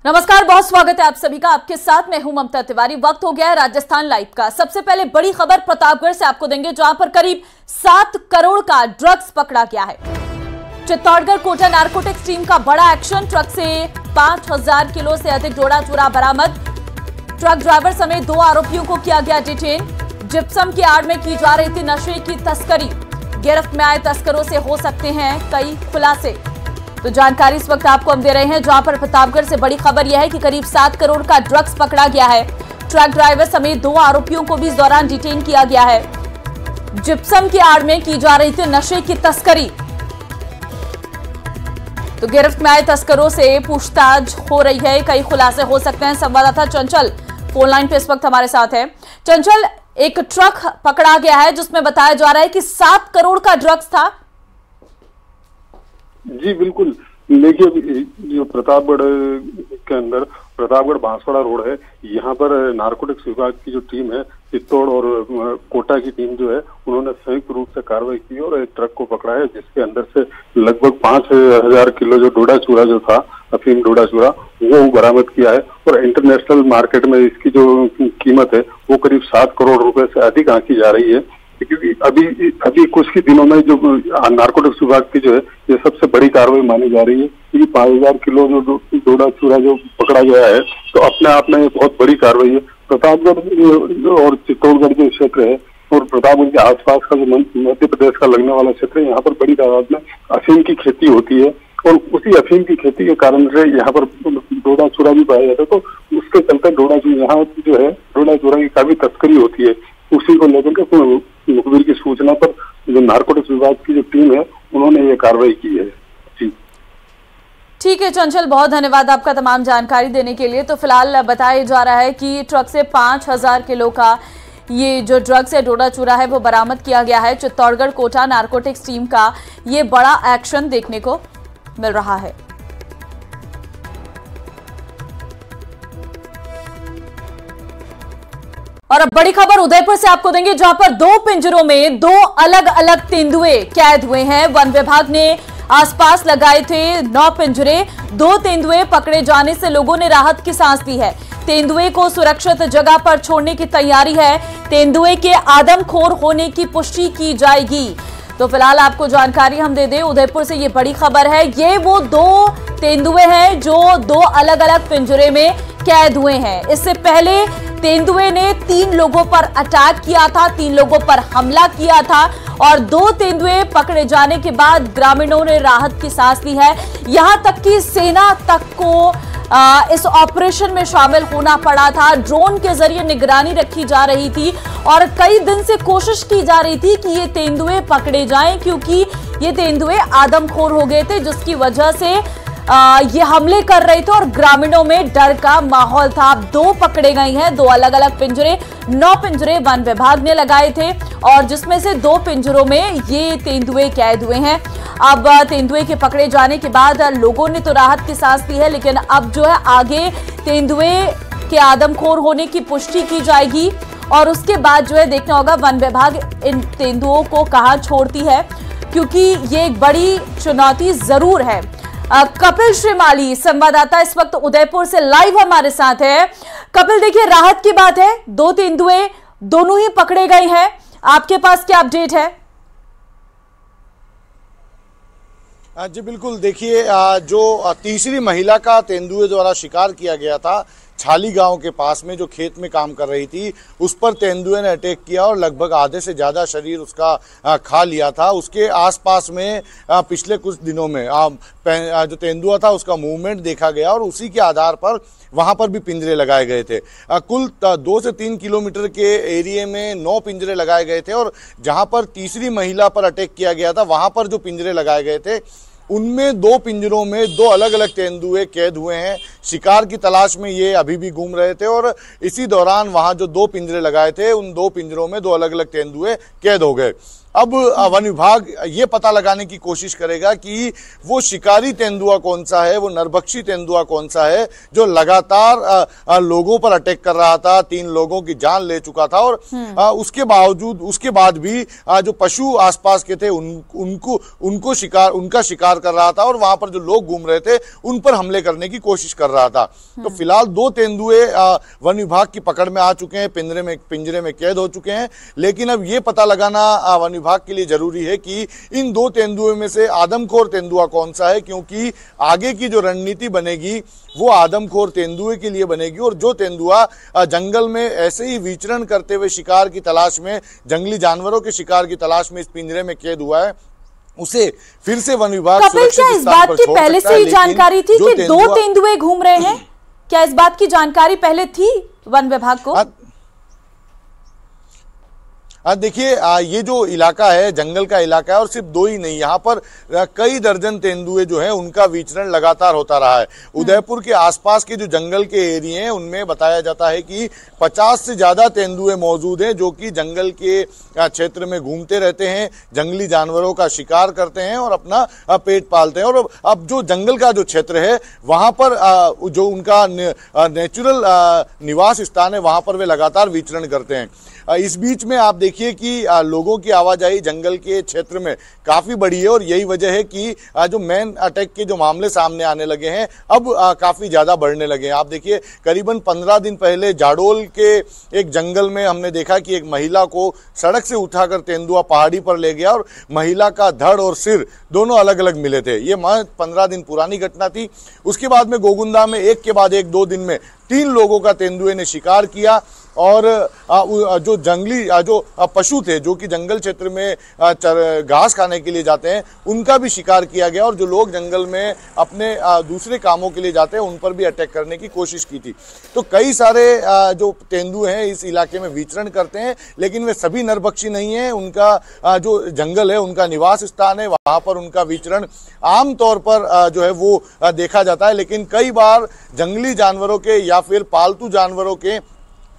नमस्कार, बहुत स्वागत है आप सभी का। आपके साथ मैं हूं ममता तिवारी। वक्त हो गया है राजस्थान लाइव का। सबसे पहले बड़ी खबर प्रतापगढ़ से आपको देंगे, जहां पर करीब 7 करोड़ का ड्रग्स पकड़ा गया है। चित्तौड़गढ़ कोटा नारकोटिक्स टीम का बड़ा एक्शन। ट्रक से 5000 किलो से अधिक डोडा चूरा बरामद। ट्रक ड्राइवर समेत 2 आरोपियों को किया गया डिटेन। जिप्सम की आड़ में की जा रही थी नशे की तस्करी। गिरफ्त में आए तस्करों से हो सकते हैं कई खुलासे। तो जानकारी इस वक्त आपको हम दे रहे हैं, जहां पर प्रतापगढ़ से बड़ी खबर यह है कि करीब 7 करोड़ का ड्रग्स पकड़ा गया है। ट्रक ड्राइवर समेत 2 आरोपियों को भी इस दौरान डिटेन किया गया है। जिप्सम की आड़ में की जा रही थी नशे की तस्करी। तो गिरफ्त में आए तस्करों से पूछताछ हो रही है, कई खुलासे हो सकते हैं। संवाददाता चंचल फोन लाइन पे इस वक्त हमारे साथ है। चंचल, एक ट्रक पकड़ा गया है जिसमें बताया जा रहा है कि 7 करोड़ का ड्रग्स था। जी बिल्कुल, देखिए जो प्रतापगढ़ के अंदर प्रतापगढ़ बांसवाड़ा रोड है, यहाँ पर नारकोटिक्स विभाग की जो टीम है, चित्तौड़ और कोटा की टीम जो है, उन्होंने संयुक्त रूप से कार्रवाई की और एक ट्रक को पकड़ा है, जिसके अंदर से लगभग 5000 किलो जो डोडा चूरा जो था, अफीम डोडा चूरा, वो बरामद किया है। और इंटरनेशनल मार्केट में इसकी जो कीमत है वो करीब 7 करोड़ रुपए से अधिक आंकी जा रही है। क्योंकि अभी कुछ ही दिनों में जो नारकोटिक्स विभाग की जो है ये सबसे बड़ी कार्रवाई मानी जा रही है, क्योंकि 5000 किलो जो डोडा चूरा जो पकड़ा गया है, तो अपने आप में बहुत बड़ी कार्रवाई है। प्रतापगढ़ और चित्तौड़गढ़ जो क्षेत्र है और प्रतापगढ़ के आसपास का जो मध्य प्रदेश का लगने वाला क्षेत्र है, यहाँ पर बड़ी तादाद में अफीम की खेती होती है और उसी अफीम की खेती के कारण से यहाँ पर डोडा चूरा भी पाया जाता है। तो उसके चलते डोडा यहाँ जो है डोडा चूरा की काफी तस्करी होती है। उसी को लेकर के मुखबिर की सूचना पर जो नारकोटिक्स विभाग की जो टीम है, उन्होंने ये कार्रवाई की है। जी ठीक है चंचल, बहुत धन्यवाद आपका तमाम जानकारी देने के लिए। तो फिलहाल बताया जा रहा है कि ट्रक से 5000 किलो का ये जो ड्रग्स है, डोडा चूरा है, वो बरामद किया गया है। चित्तौड़गढ़ कोटा नारकोटिक्स टीम का ये बड़ा एक्शन देखने को मिल रहा है। और अब बड़ी खबर उदयपुर से आपको देंगे, जहां पर 2 पिंजरों में 2 अलग अलग तेंदुए कैद हुए हैं। वन विभाग ने आसपास लगाए थे 9 पिंजरे। 2 तेंदुए पकड़े जाने से लोगों ने राहत की सांस ली है। तेंदुए को सुरक्षित जगह पर छोड़ने की तैयारी है। तेंदुए के आदमखोर होने की पुष्टि की जाएगी। तो फिलहाल आपको जानकारी हम दे दें, उदयपुर से ये बड़ी खबर है। ये वो 2 तेंदुए हैं जो 2 अलग अलग पिंजरे में कैद हुए हैं। इससे पहले तेंदुए ने 3 लोगों पर अटैक किया था, 3 लोगों पर हमला किया था और 2 तेंदुए पकड़े जाने के बाद ग्रामीणों ने राहत की सांस ली है। यहां तक कि सेना तक को इस ऑपरेशन में शामिल होना पड़ा था। ड्रोन के जरिए निगरानी रखी जा रही थी और कई दिन से कोशिश की जा रही थी कि ये तेंदुए पकड़े जाएं, क्योंकि ये तेंदुए आदमखोर हो गए थे, जिसकी वजह से ये हमले कर रहे थे और ग्रामीणों में डर का माहौल था। अब 2 पकड़े गए हैं, 2 अलग अलग पिंजरे। 9 पिंजरे वन विभाग ने लगाए थे और जिसमें से 2 पिंजरों में ये तेंदुए कैद हुए हैं। अब तेंदुए के पकड़े जाने के बाद लोगों ने तो राहत की सांस ली है, लेकिन अब जो है आगे तेंदुए के आदमखोर होने की पुष्टि की जाएगी और उसके बाद जो है देखना होगा वन विभाग इन तेंदुओं को कहां छोड़ती है, क्योंकि ये एक बड़ी चुनौती जरूर है। कपिल श्रीमाली संवाददाता इस वक्त उदयपुर से लाइव हमारे साथ है। कपिल, देखिए राहत की बात है, 2 तेंदुए दोनों ही पकड़े गए हैं। आपके पास क्या अपडेट है? जी बिल्कुल, देखिए जो तीसरी महिला का तेंदुए द्वारा शिकार किया गया था, छाली गांव के पास में जो खेत में काम कर रही थी, उस पर तेंदुए ने अटैक किया और लगभग आधे से ज़्यादा शरीर उसका खा लिया था। उसके आसपास में पिछले कुछ दिनों में जो तेंदुआ था उसका मूवमेंट देखा गया और उसी के आधार पर वहां पर भी पिंजरे लगाए गए थे। कुल 2 से 3 किलोमीटर के एरिया में 9 पिंजरे लगाए गए थे और जहां पर तीसरी महिला पर अटैक किया गया था, वहां पर जो पिंजरे लगाए गए थे उनमें 2 पिंजरों में 2 अलग अलग तेंदुए कैद हुए हैं। शिकार की तलाश में ये अभी भी घूम रहे थे और इसी दौरान वहां जो 2 पिंजरे लगाए थे, उन 2 पिंजरों में 2 अलग अलग तेंदुए कैद हो गए। अब वन विभाग ये पता लगाने की कोशिश करेगा कि वो शिकारी तेंदुआ कौन सा है, वो नरभक्षी तेंदुआ कौन सा है जो लगातार लोगों पर अटैक कर रहा था, 3 लोगों की जान ले चुका था और उसके बाद भी जो पशु आसपास के थे उनका शिकार कर रहा था और वहां पर जो लोग घूम रहे थे उन पर हमले करने की कोशिश कर रहा था। तो फिलहाल 2 तेंदुए वन विभाग की पकड़ में आ चुके हैं, पिंजरे में कैद हो चुके हैं। लेकिन अब ये पता लगाना वन विभाग के लिए जरूरी है कि इन 2 तेंदुए में से आदमखोर तेंदुआ कौन सा है, क्योंकि आगे की जो रणनीति बनेगी वो आदमखोर तेंदुए के लिए बनेगी। और जो तेंदुआ जंगल में ऐसे ही विचरण करते हुए शिकार की तलाश में, जंगली जानवरों के शिकार की तलाश में इस पिंजरे में कैद हुआ है, उसे फिर से वन विभाग सुरक्षित इस बात की पहले से ही जानकारी थी कि 2 तेंदुए घूम रहे हैं? क्या इस बात की जानकारी पहले थी वन विभाग को? देखिए, ये जो इलाका है जंगल का इलाका है और सिर्फ 2 ही नहीं, यहाँ पर कई दर्जन तेंदुए जो हैं उनका विचरण लगातार होता रहा है। उदयपुर के आसपास के जो जंगल के एरिया हैं उनमें बताया जाता है कि 50 से ज्यादा तेंदुए मौजूद हैं जो कि जंगल के क्षेत्र में घूमते रहते हैं, जंगली जानवरों का शिकार करते हैं और अपना पेट पालते हैं। और अब जो जंगल का जो क्षेत्र है वहां पर जो उनका नेचुरल निवास स्थान है वहां पर वे लगातार विचरण करते हैं। इस बीच में आप देखिए कि लोगों की आवाजाही जंगल के क्षेत्र में काफी बढ़ी है और यही वजह है कि जो मैन अटैक के जो मामले सामने आने लगे हैं अब काफी ज्यादा बढ़ने लगे हैं। आप देखिए, करीबन 15 दिन पहले जाडोल के एक जंगल में हमने देखा कि एक महिला को सड़क से उठाकर तेंदुआ पहाड़ी पर ले गया और महिला का धड़ और सिर दोनों अलग अलग मिले थे। ये 15 दिन पुरानी घटना थी। उसके बाद में गोगुंदा में एक के बाद एक 2 दिन में 3 लोगों का तेंदुए ने शिकार किया और जो जंगली जो पशु थे जो कि जंगल क्षेत्र में घास खाने के लिए जाते हैं उनका भी शिकार किया गया और जो लोग जंगल में अपने दूसरे कामों के लिए जाते हैं उन पर भी अटैक करने की कोशिश की थी। तो कई सारे जो तेंदुए हैं इस इलाके में विचरण करते हैं, लेकिन वे सभी नरभक्षी नहीं है। उनका जो जंगल है उनका निवास स्थान है, वहां पर उनका विचरण आमतौर पर जो है वो देखा जाता है। लेकिन कई बार जंगली जानवरों के या फिर पालतू जानवरों के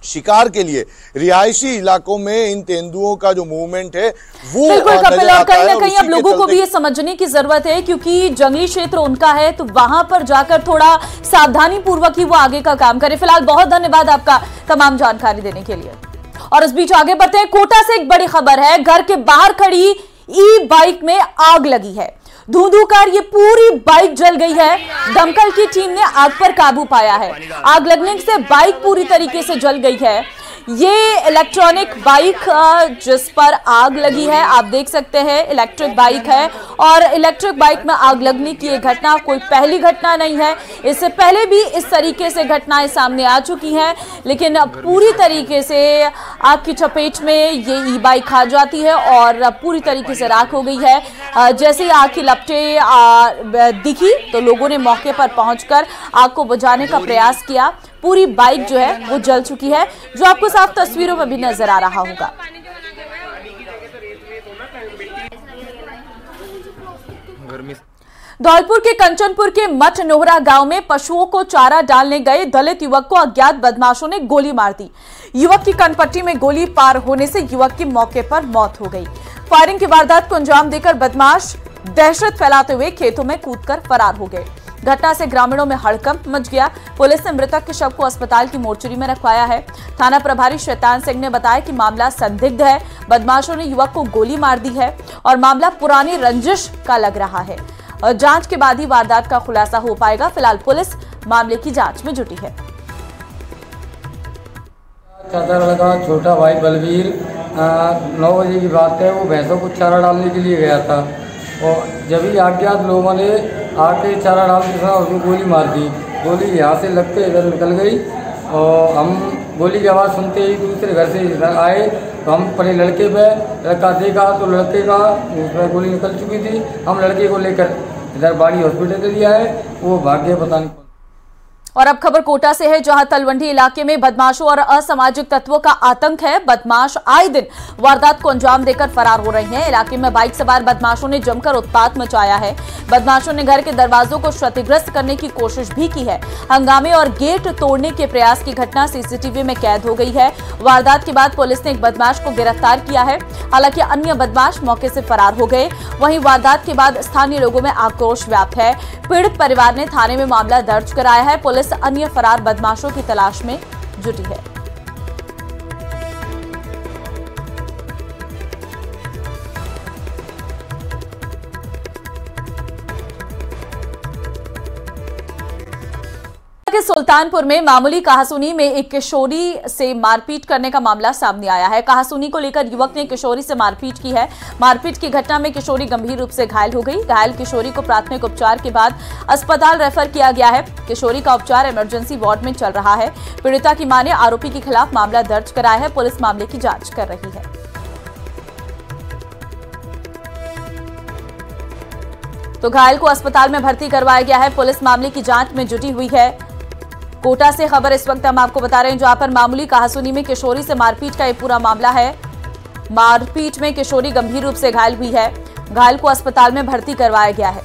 शिकार के लिए रिहायशी इलाकों में इन तेंदुओं का जो मूवमेंट है वो बिल्कुल कपिल, और कहीं ना कहीं अब लोगों को भी ये समझने की जरूरत है क्योंकि जंगली क्षेत्र उनका है तो वहां पर जाकर थोड़ा सावधानी पूर्वक ही वो आगे का काम करे। फिलहाल बहुत धन्यवाद आपका तमाम जानकारी देने के लिए। और इस बीच आगे बढ़ते हैं, कोटा से एक बड़ी खबर है। घर के बाहर खड़ी ई बाइक में आग लगी है। धुंधु कर ये पूरी बाइक जल गई है। दमकल की टीम ने आग पर काबू पाया है। आग लगने से बाइक पूरी तरीके से जल गई है। ये इलेक्ट्रॉनिक बाइक जिस पर आग लगी है, आप देख सकते हैं इलेक्ट्रिक बाइक है और इलेक्ट्रिक बाइक में आग लगने की ये घटना कोई पहली घटना नहीं है। इससे पहले भी इस तरीके से घटनाएं सामने आ चुकी हैं, लेकिन पूरी तरीके से आग की चपेट में ये ई बाइक आ जाती है और पूरी तरीके से राख हो गई है। जैसे ही आग की लपटें दिखी तो लोगों ने मौके पर पहुंचकर आग को बुझाने का प्रयास किया। पूरी बाइक जो है वो जल चुकी है, जो आपको साफ तस्वीरों में भी नजर आ रहा होगा। धौलपुर के कंचनपुर के मठ नोहरा गांव में पशुओं को चारा डालने गए दलित युवक को अज्ञात बदमाशों ने गोली मार दी। युवक की कनपट्टी में गोली पार होने से युवक की मौके पर मौत हो गई। फायरिंग की वारदात को अंजाम देकर बदमाश दहशत फैलाते हुए खेतों में कूदकर फरार हो गए। घटना से ग्रामीणों में हड़कंप मच गया। पुलिस ने मृतक के शव को अस्पताल की मोर्चरी में रखवाया है। थाना प्रभारी शैतान सिंह ने बताया कि मामला संदिग्ध है। बदमाशों ने युवक को गोली मार दी है और मामला पुरानी रंजिश का लग रहा है और जांच के बाद ही वारदात का खुलासा हो पाएगा। फिलहाल पुलिस मामले की जांच में जुटी है। चाचा लड़का छोटा भाई बलवीर 9 बजे की बात है, वो भैंसों को चारा डालने के लिए गया था और जब ही अज्ञात लोगों ने आके चारा डालते था उसको गोली मार दी। गोली यहाँ से लगते इधर निकल गई और हम गोली की आवाज़ सुनते ही दूसरे घर से इधर आए तो हम अपने लड़के पे लड़का देखा तो लड़के का उसमें गोली निकल चुकी थी। हम लड़के को लेकर इधर बाड़ी हॉस्पिटल ले लिया है, वो भाग्य पता नहीं। और अब खबर कोटा से है, जहां तलवंडी इलाके में बदमाशों और असामाजिक तत्वों का आतंक है। बदमाश आए दिन वारदात को अंजाम देकर फरार हो रहे हैं। इलाके में बाइक सवार बदमाशों ने जमकर उत्पात मचाया है। बदमाशों ने घर के दरवाजों को क्षतिग्रस्त करने की कोशिश भी की है। हंगामे और गेट तोड़ने के प्रयास की घटना सीसीटीवी में कैद हो गई है। वारदात के बाद पुलिस ने एक बदमाश को गिरफ्तार किया है। हालांकि अन्य बदमाश मौके से फरार हो गए। वहीं वारदात के बाद स्थानीय लोगों में आक्रोश व्याप्त है। पीड़ित परिवार ने थाने में मामला दर्ज कराया है। पुलिस अन्य फरार बदमाशों की तलाश में जुटी है। के सुल्तानपुर में मामूली कहासुनी में एक किशोरी से मारपीट करने का मामला सामने आया है। कहासुनी को लेकर युवक ने किशोरी से मारपीट की है। मारपीट की घटना में किशोरी गंभीर रूप से घायल हो गई। घायल किशोरी को प्राथमिक उपचार के बाद अस्पताल रेफर किया गया है। किशोरी का उपचार इमरजेंसी वार्ड में चल रहा है। पीड़िता की मां ने आरोपी के खिलाफ मामला दर्ज कराया है। पुलिस मामले की जांच कर रही है। तो घायल को अस्पताल में भर्ती करवाया गया है। पुलिस मामले की जांच में जुटी हुई है। कोटा से खबर इस वक्त हम आपको बता रहे हैं, जहां पर मामूली कहासुनी में किशोरी से मारपीट का ये पूरा मामला है। मारपीट में किशोरी गंभीर रूप से घायल हुई है। घायल को अस्पताल में भर्ती करवाया गया है।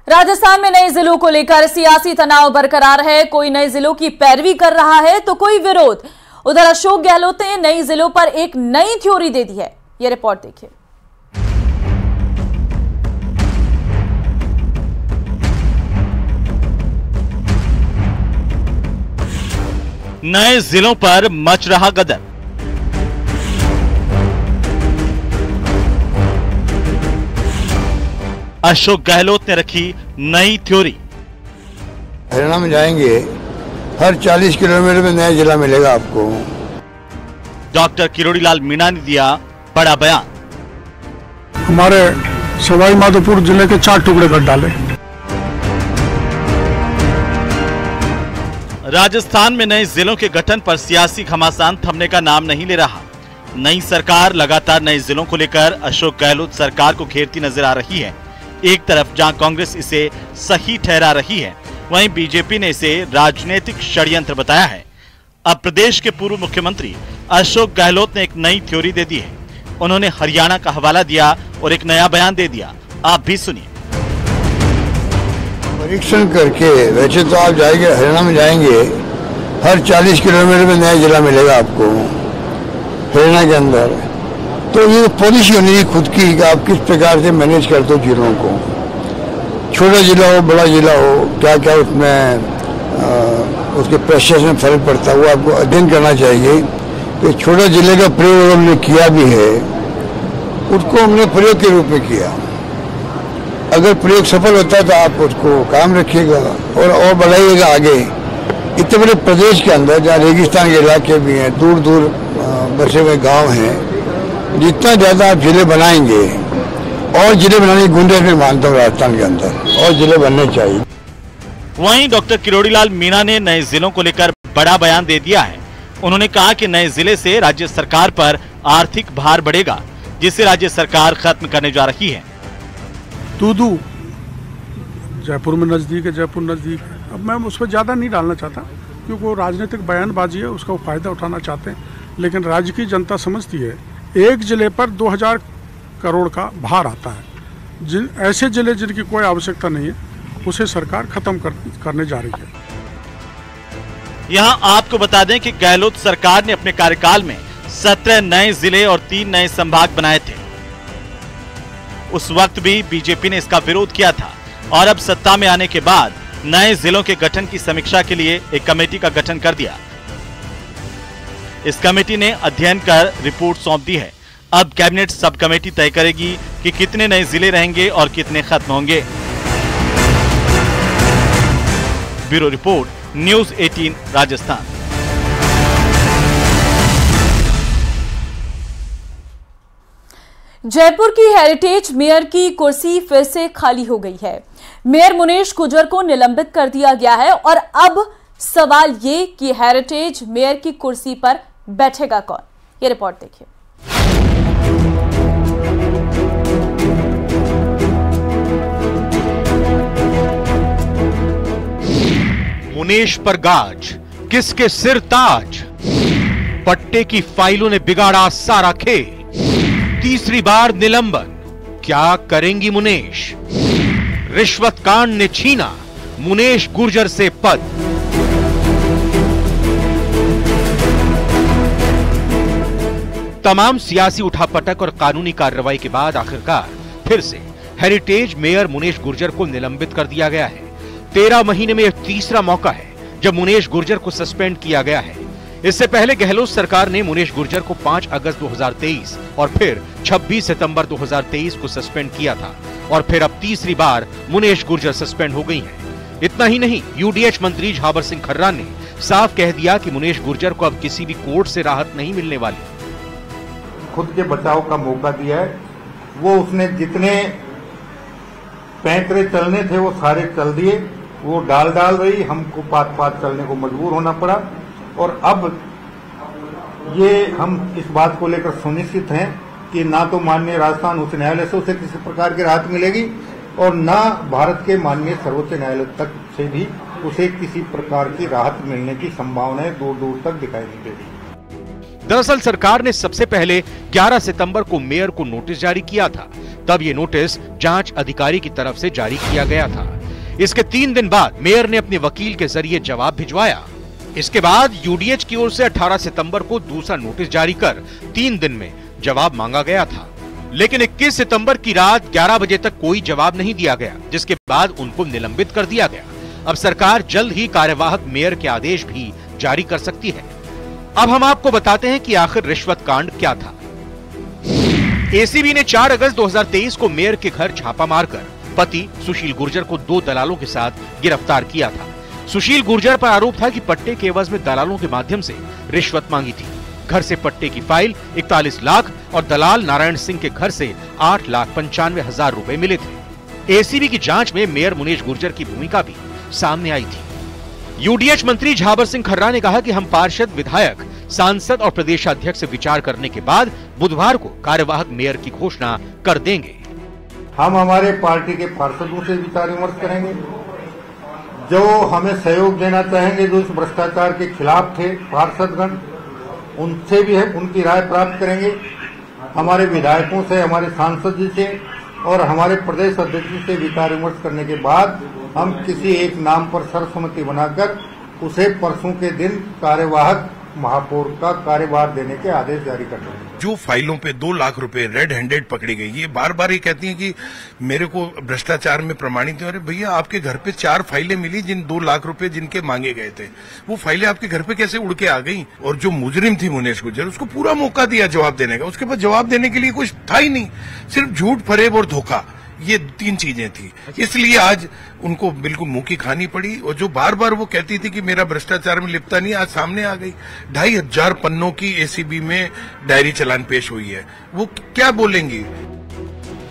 राजस्थान में नए जिलों को लेकर सियासी तनाव बरकरार है। कोई नए जिलों की पैरवी कर रहा है तो कोई विरोध। उधर अशोक गहलोत ने नई जिलों पर एक नई थ्योरी दे दी है। यह रिपोर्ट देखिए। नए जिलों पर मच रहा गदर। अशोक गहलोत ने रखी नई थ्योरी। हरियाणा में जाएंगे, हर 40 किलोमीटर में नया जिला मिलेगा आपको। डॉक्टर किरोड़ीलाल मीणा ने दिया बड़ा बयान। हमारे सवाई माधोपुर जिले के 4 टुकड़े कर डाले। राजस्थान में नए जिलों के गठन पर सियासी घमासान थमने का नाम नहीं ले रहा। नई सरकार लगातार नए जिलों को लेकर अशोक गहलोत सरकार को घेरती नजर आ रही है। एक तरफ जहां कांग्रेस इसे सही ठहरा रही है, वहीं बीजेपी ने इसे राजनीतिक षड्यंत्र बताया है। अब प्रदेश के पूर्व मुख्यमंत्री अशोक गहलोत ने एक नई थ्योरी दे दी है। उन्होंने हरियाणा का हवाला दिया और एक नया बयान दे दिया। आप भी सुनिए। परीक्षण करके, वैसे तो आप जाएंगे, हरियाणा में जाएंगे, हर 40 किलोमीटर में नया जिला मिलेगा आपको हरियाणा के अंदर। तो ये पॉलिसी होनी चाहिए खुद की कि आप किस प्रकार से मैनेज करते हो जिलों को। छोटा जिला हो, बड़ा जिला हो, क्या क्या उसमें उसके प्रेशर में फर्क पड़ता है, वो आपको अध्ययन करना चाहिए। तो छोटा जिले का प्रयोग हमने किया भी है, उसको हमने प्रयोग के रूप में किया। अगर प्रयोग सफल होता है तो आप उसको काम रखिएगा और बढ़ाइएगा आगे। इतने बड़े प्रदेश के अंदर जहाँ रेगिस्तान के इलाके भी हैं, दूर दूर बसे हुए गाँव हैं, जितना ज़्यादा आप जिले बनाएंगे, और जिले बनाने की गुंजाइश में मानता हूँ राजस्थान के अंदर, और जिले बनने चाहिए। वहीं डॉक्टर किरोड़ीलाल मीणा ने नए जिलों को लेकर बड़ा बयान दे दिया है। उन्होंने कहा कि नए जिले से राज्य सरकार पर आर्थिक भार बढ़ेगा, जिसे राज्य सरकार खत्म करने जा रही है। दूदू जयपुर में नजदीक है, जयपुर नजदीक है। अब मैं उस पर ज्यादा नहीं डालना चाहता, क्योंकि वो राजनीतिक बयानबाजी है, उसका फायदा उठाना चाहते हैं। लेकिन राज्य की जनता समझती है, एक जिले पर 2000 करोड़ का भार आता है। ऐसे जिले जिनकी कोई आवश्यकता नहीं है, उसे सरकार खत्म करने जा रही है। यहां आपको बता दें कि गहलोत सरकार ने अपने कार्यकाल में 17 नए जिले और 3 नए संभाग बनाए थे। उस वक्त भी बीजेपी ने इसका विरोध किया था और अब सत्ता में आने के बाद नए जिलों के गठन की समीक्षा के लिए एक कमेटी का गठन कर दिया। इस कमेटी ने अध्ययन कर रिपोर्ट सौंप दी है। अब कैबिनेट सब कमेटी तय करेगी कि कितने नए जिले रहेंगे और कितने खत्म होंगे। Bureau report, news 18 Rajasthan. Jaipur की हेरिटेज मेयर की कुर्सी फिर से खाली हो गई है। मेयर मुनीश गुजर को निलंबित कर दिया गया है और अब सवाल ये कि हेरिटेज मेयर की कुर्सी पर बैठेगा कौन? ये रिपोर्ट देखिए। मुनेश पर गाज, किसके सिर ताज? पट्टे की फाइलों ने बिगाड़ा सारा खेल, तीसरी बार निलंबन, क्या करेंगी मुनेश? रिश्वत कांड ने छीना मुनेश गुर्जर से पद। तमाम सियासी उठापटक और कानूनी कार्रवाई के बाद आखिरकार फिर से हेरिटेज मेयर मुनेश गुर्जर को निलंबित कर दिया गया है। 13 महीने में यह तीसरा मौका है जब मुनेश गुर्जर को सस्पेंड किया गया है। इससे पहले गहलोत सरकार ने मुनेश गुर्जर को 5 अगस्त 2023 और फिर 26 सितंबर 2023 को सस्पेंड किया था और फिर अब तीसरी बार मुनेश गुर्जर सस्पेंड हो गई हैं। इतना ही नहीं, यूडीएच मंत्री झाबर सिंह खर्रा ने साफ कह दिया कि मुनेश गुर्जर को अब किसी भी कोर्ट से राहत नहीं मिलने वाली। खुद के बचाव का मौका दिया है, वो उसने जितने पैंतरे चलने थे वो सारे चल दिए, वो डाल रही, हमको पात चलने को मजबूर होना पड़ा। और अब ये हम इस बात को लेकर सुनिश्चित हैं कि ना तो माननीय राजस्थान उच्च न्यायालय से उसे किसी प्रकार की राहत मिलेगी और ना भारत के माननीय सर्वोच्च न्यायालय तक से भी उसे किसी प्रकार की राहत मिलने की संभावनाएं दूर दूर तक दिखाई नहीं देती। दरअसल सरकार ने सबसे पहले 11 सितंबर को मेयर को नोटिस जारी किया था। तब ये नोटिस जांच अधिकारी की तरफ से जारी किया गया था। इसके 3 दिन बाद मेयर ने अपने वकील के जरिए जवाब भिजवाया। इसके बाद यूडीएच की ओर से 18 सितंबर को दूसरा नोटिस जारी कर 3 दिन में जवाब मांगा गया था, लेकिन 21 सितंबर की रात 11 बजे तक कोई जवाब नहीं दिया गया, जिसके बाद उनको निलंबित कर दिया गया। अब सरकार जल्द ही कार्यवाहक मेयर के आदेश भी जारी कर सकती है। अब हम आपको बताते हैं कि आखिर रिश्वत कांड क्या था। एसीबी ने 4 अगस्त 2023 को मेयर के घर छापा मारकर पति सुशील गुर्जर को 2 दलालों के साथ गिरफ्तार किया था। सुशील गुर्जर पर आरोप था कि पट्टे के एवज में दलालों के माध्यम से रिश्वत मांगी थी। घर से पट्टे की फाइल 41 लाख और दलाल नारायण सिंह के घर से 8,95,000 रुपए मिले थे। एसीबी की जांच में मेयर मुनेश गुर्जर की भूमिका भी सामने आई थी। यूडीएच मंत्री झाबर सिंह खर्रा ने कहा कि हम पार्षद, विधायक, सांसद और प्रदेशाध्यक्ष से विचार करने के बाद बुधवार को कार्यवाहक मेयर की घोषणा कर देंगे। हम हमारे पार्टी के पार्षदों से विचार विमर्श करेंगे, जो हमें सहयोग देना चाहेंगे, जो इस भ्रष्टाचार के खिलाफ थे पार्षदगण, उनसे भी है उनकी राय प्राप्त करेंगे। हमारे विधायकों से, हमारे सांसद जी से और हमारे प्रदेश अध्यक्ष जी से विचार विमर्श करने के बाद हम किसी एक नाम पर सर्वसम्मति बनाकर उसे परसों के दिन कार्यवाहक महापौर का कार्यभार देने के आदेश जारी कर देंगे। जो फाइलों पे 2 लाख रुपए रेड हैंडेड पकड़ी गई, ये बार बार ये कहती हैं कि मेरे को भ्रष्टाचार में प्रमाणित है। अरे भैया, आपके घर पे 4 फाइलें मिली जिन 2 लाख रुपए जिनके मांगे गए थे, वो फाइलें आपके घर पे कैसे उड़ के आ गई? और जो मुजरिम थी मुनेश गुर्जर, उसको पूरा मौका दिया जवाब देने का, उसके पास जवाब देने के लिए कुछ था ही नहीं, सिर्फ झूठ, फरेब और धोखा, ये 3 चीजें थी। इसलिए आज उनको बिल्कुल मुंह की खानी पड़ी। और जो बार बार वो कहती थी कि मेरा भ्रष्टाचार में लिप्तता नहीं, आज सामने आ गई। 2,500 पन्नों की एसीबी में डायरी चालान पेश हुई है, वो क्या बोलेंगी?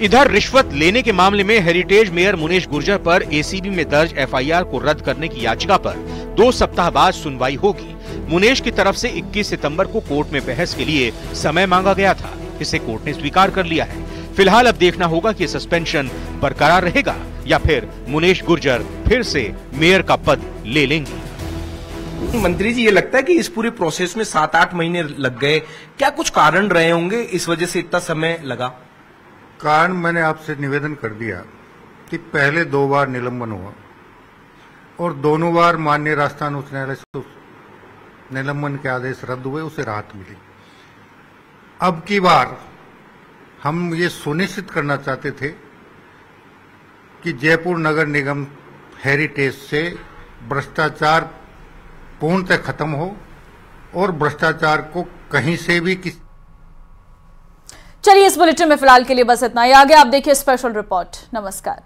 इधर रिश्वत लेने के मामले में हेरिटेज मेयर मुनेश गुर्जर पर एसीबी में दर्ज एफआईआर को रद्द करने की याचिका पर 2 सप्ताह बाद सुनवाई होगी। मुनेश की तरफ से 21 सितंबर को कोर्ट में बहस के लिए समय मांगा गया था, इसे कोर्ट ने स्वीकार कर लिया है। फिलहाल अब देखना होगा कि सस्पेंशन बरकरार रहेगा या फिर मुनेश गुर्जर फिर से मेयर का पद ले लेंगे। मंत्री जी, ये लगता है कि इस पूरे प्रोसेस में 7-8 महीने लग गए, क्या कुछ कारण रहे होंगे इस वजह से इतना समय लगा? कारण मैंने आपसे निवेदन कर दिया कि पहले 2 बार निलंबन हुआ और दोनों बार माननीय राजस्थान उच्च न्यायालय से निलंबन के आदेश रद्द हुए, उसे राहत मिली। अब की बार हम ये सुनिश्चित करना चाहते थे कि जयपुर नगर निगम हेरिटेज से भ्रष्टाचार पूर्णतः खत्म हो और भ्रष्टाचार को कहीं से भी चलिए, इस बुलेटिन में फिलहाल के लिए बस इतना ही। आगे आप देखिए स्पेशल रिपोर्ट। नमस्कार।